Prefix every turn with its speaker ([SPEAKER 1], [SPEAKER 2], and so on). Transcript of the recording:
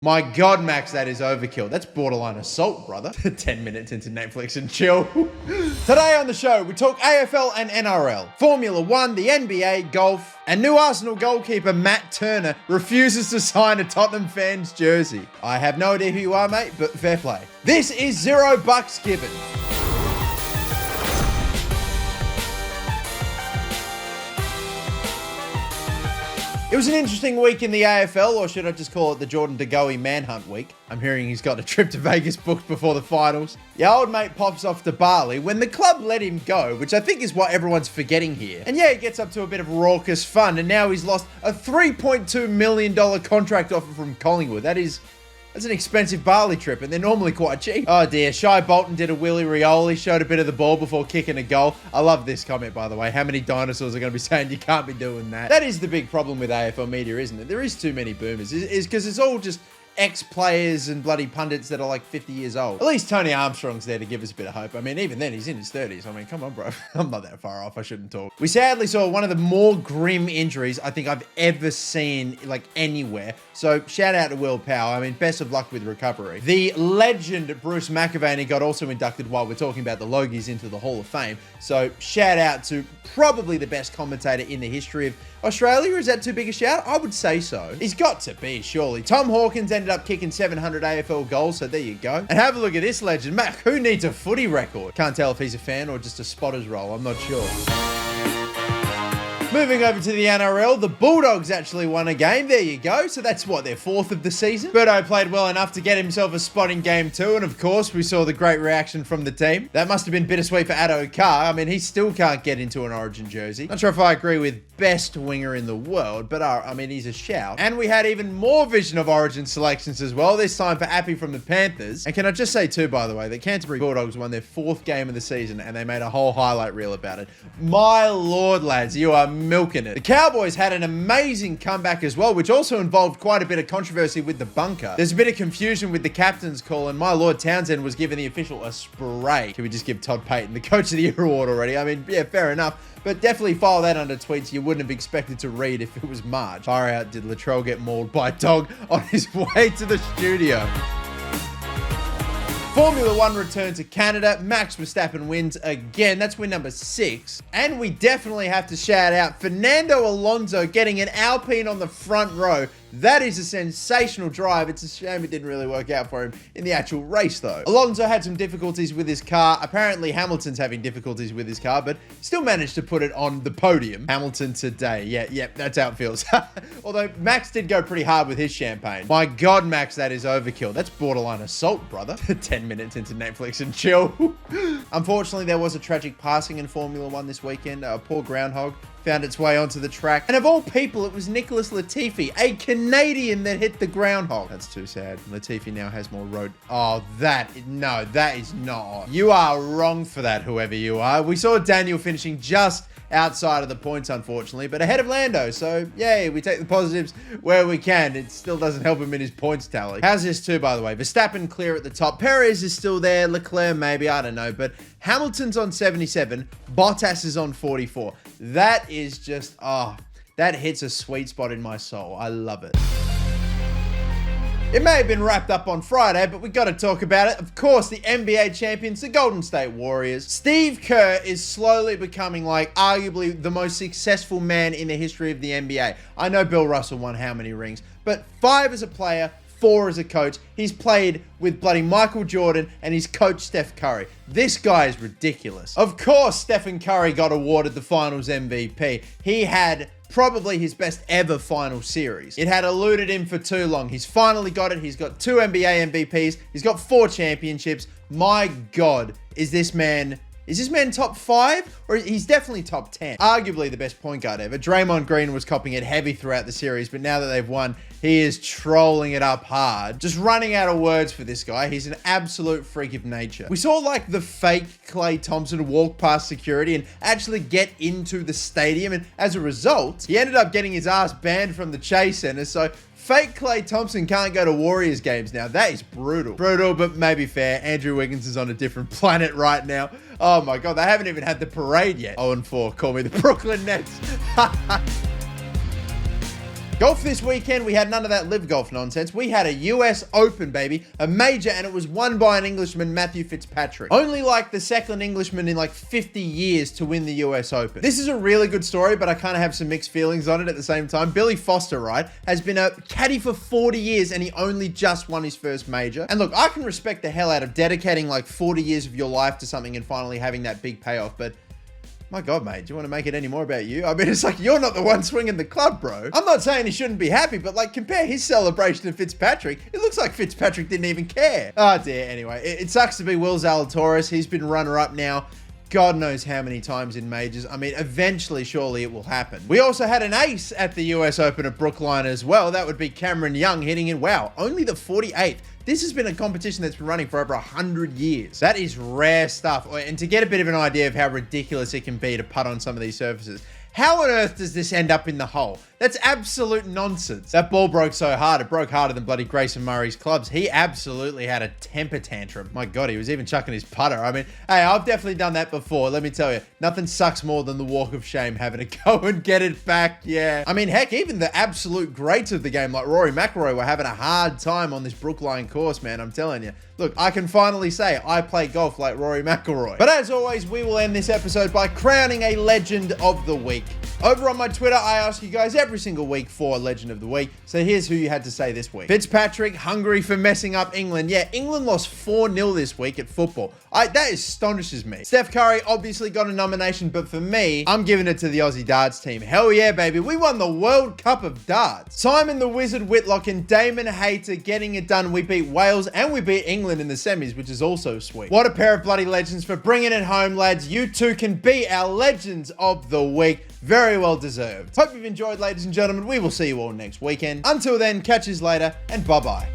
[SPEAKER 1] My God, Max, that is overkill. That's borderline assault, brother. 10 minutes into Netflix and chill. Today on the show, we talk AFL and NRL, Formula One, the NBA, golf, and new Arsenal goalkeeper Matt Turner refuses to sign a Tottenham fan's jersey. I have no idea who you are, mate, but fair play. This is $0 given. It was an interesting week in the AFL, or should I just call it the Jordan De Goey manhunt week? I'm hearing he's got a trip to Vegas booked before the finals. Your old mate pops off to Bali when the club let him go, which I think is what everyone's forgetting here. And yeah, he gets up to a bit of raucous fun, and now he's lost a $3.2 million contract offer from Collingwood. That's an expensive Bali trip, and they're normally quite cheap. Oh dear, Shai Bolton did a Willy Rioli, showed a bit of the ball before kicking a goal. I love this comment, by the way. How many dinosaurs are going to be saying you can't be doing that? That is the big problem with AFL media, isn't it? There is too many boomers. Is because it's all just ex-players and bloody pundits that are like 50 years old. At least Tony Armstrong's there to give us a bit of hope. I mean, even then, he's in his 30s. I mean, come on, bro. I'm not that far off. I shouldn't talk. We sadly saw one of the more grim injuries I think I've ever seen, like, anywhere. So, shout out to Will Powell. I mean, best of luck with recovery. The legend Bruce McAvaney got also inducted while we're talking about the Logies into the Hall of Fame. So, shout out to probably the best commentator in the history of Australia. Is that too big a shout? I would say so. He's got to be, surely. Tom Hawkins ended up kicking 700 AFL goals, so there you go. And have a look at this legend. Mac, who needs a footy record? Can't tell if he's a fan or just a spotter's role. I'm not sure. Moving over to the NRL, the Bulldogs actually won a game. There you go. So that's what, their fourth of the season? Birdo played well enough to get himself a spot in game 2. And of course, we saw the great reaction from the team. That must have been bittersweet for Addo Carr. I mean, he still can't get into an Origin jersey. Not sure if I agree with best winger in the world, but I mean, he's a shout. And we had even more vision of Origin selections as well, this time for Appy from the Panthers. And can I just say too, by the way, the Canterbury Bulldogs won their 4th game of the season and they made a whole highlight reel about it. My lord, lads, you are milking it. The Cowboys had an amazing comeback as well, which also involved quite a bit of controversy with the bunker. There's a bit of confusion with the captain's call, and my lord Townsend was given the official a spray. Can we just give Todd Payton the Coach of the Year award already? I mean, yeah, fair enough. But definitely file that under tweets you wouldn't have expected to read if it was March. Far out, did Latrell get mauled by a dog on his way to the studio. Formula One returned to Canada. Max Verstappen wins again. That's win number 6. And we definitely have to shout out Fernando Alonso getting an Alpine on the front row. That is a sensational drive. It's a shame it didn't really work out for him in the actual race, though. Alonso had some difficulties with his car. Apparently, Hamilton's having difficulties with his car, but still managed to put it on the podium. Hamilton today. Yeah, that's how it feels. Although, Max did go pretty hard with his champagne. My God, Max, that is overkill. That's borderline assault, brother. 10 minutes into Netflix and chill. Unfortunately, there was a tragic passing in Formula One this weekend. A poor groundhog found its way onto the track. And of all people, it was Nicholas Latifi, a Canadian, that hit the groundhog. That's too sad. Latifi now has more road. Oh, that is not. You are wrong for that, whoever you are. We saw Daniel finishing just outside of the points, unfortunately, but ahead of Lando. So, yay, we take the positives where we can. It still doesn't help him in his points tally. How's this too, by the way? Verstappen clear at the top. Perez is still there. Leclerc, maybe. I don't know. But Hamilton's on 77. Bottas is on 44. That is just, that hits a sweet spot in my soul. I love it. It may have been wrapped up on Friday, but we got to talk about it. Of course, the NBA champions, the Golden State Warriors. Steve Kerr is slowly becoming, like, arguably the most successful man in the history of the NBA. I know Bill Russell won how many rings, but 5 as a player, 4 as a coach. He's played with bloody Michael Jordan and he's coached Steph Curry. This guy is ridiculous. Of course, Stephen Curry got awarded the finals MVP. He had probably his best ever final series. It had eluded him for too long. He's finally got it. He's got 2 NBA MVPs. He's got 4 championships. My God, is this man top 5? Or he's definitely top 10. Arguably the best point guard ever. Draymond Green was copping it heavy throughout the series, but now that they've won, he is trolling it up hard. Just running out of words for this guy. He's an absolute freak of nature. We saw like the fake Klay Thompson walk past security and actually get into the stadium, and as a result, he ended up getting his ass banned from the Chase Center. So fake Klay Thompson can't go to Warriors games now. That is brutal. Brutal, but maybe fair. Andrew Wiggins is on a different planet right now. Oh my God, they haven't even had the parade yet. 0-4, call me the Brooklyn Nets. Golf this weekend, we had none of that live golf nonsense. We had a US Open, baby, a major, and it was won by an Englishman, Matthew Fitzpatrick. Only like the second Englishman in like 50 years to win the US Open. This is a really good story, but I kind of have some mixed feelings on it at the same time. Billy Foster, right, has been a caddy for 40 years and he only just won his first major. And look, I can respect the hell out of dedicating like 40 years of your life to something and finally having that big payoff, but my God, mate, do you want to make it any more about you? I mean, it's like, you're not the one swinging the club, bro. I'm not saying he shouldn't be happy, but like, compare his celebration to Fitzpatrick. It looks like Fitzpatrick didn't even care. Oh dear, anyway. It sucks to be Will Zalatoris. He's been runner-up now God knows how many times in majors. I mean, eventually, surely it will happen. We also had an ace at the US Open at Brookline as well. That would be Cameron Young hitting in, wow, only the 48th. This has been a competition that's been running for over 100 years. That is rare stuff. And to get a bit of an idea of how ridiculous it can be to putt on some of these surfaces, how on earth does this end up in the hole? That's absolute nonsense. That ball broke so hard, it broke harder than bloody Grayson Murray's clubs. He absolutely had a temper tantrum. My God, he was even chucking his putter. I mean, hey, I've definitely done that before. Let me tell you, nothing sucks more than the walk of shame, having to go and get it back. Yeah. I mean, heck, even the absolute greats of the game, like Rory McIlroy, were having a hard time on this Brookline course, man. I'm telling you. Look, I can finally say I play golf like Rory McIlroy. But as always, we will end this episode by crowning a legend of the week. Over on my Twitter, I ask you guys every single week for Legend of the Week. So here's who you had to say this week. Fitzpatrick, hungry for messing up England. Yeah, England lost 4-0 this week at football. That astonishes me. Steph Curry obviously got a nomination, but for me, I'm giving it to the Aussie darts team. Hell yeah, baby. We won the World Cup of Darts. Simon the Wizard Whitlock and Damon Hayter getting it done. We beat Wales and we beat England in the semis, which is also sweet. What a pair of bloody legends for bringing it home, lads. You two can be our Legends of the Week. Very well deserved. Hope you've enjoyed, ladies and gentlemen. We will see you all next weekend. Until then, catch us later and bye-bye.